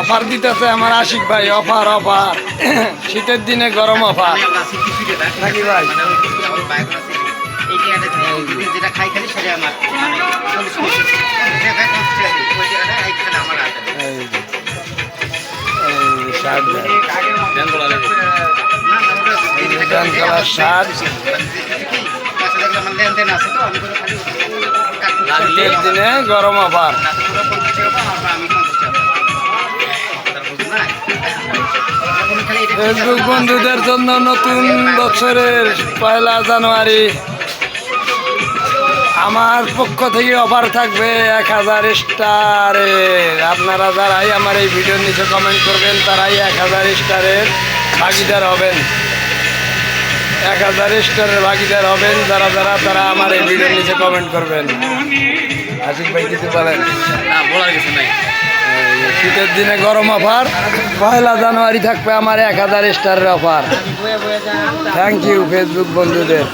Offer দিতেছে আমার আশিক ভাই, অফার অফার শীতের দিনে গরম অফার নাকি ভাই? যেটা খাই খালি সেটা আমার শার্ট শীতের দিনে গরম অফার। ফেসবুক বন্ধুদের জন্য নতুন বছরের 1 জানুয়ারি আমার পক্ষ থেকে অফার থাকবে 1000 স্টারের। আপনারা যারাই আমার এই ভিডিওর নিচে কমেন্ট করবেন তারাই 1000 স্টারের ভাগিদার হবেন। 1000 স্টারের ভাগিদার হবেন যারা যারা তারা আমার এই ভিডিওর নিচে কমেন্ট করবেন। আশিক ভাই কিছু বলেন? না, বলার কিছু নাই। শীতের দিনে গরম অফার, 1 জানুয়ারি থাকবে আমার 1000 স্টারের অফার। থ্যাংক ইউ ফেসবুক বন্ধুদের।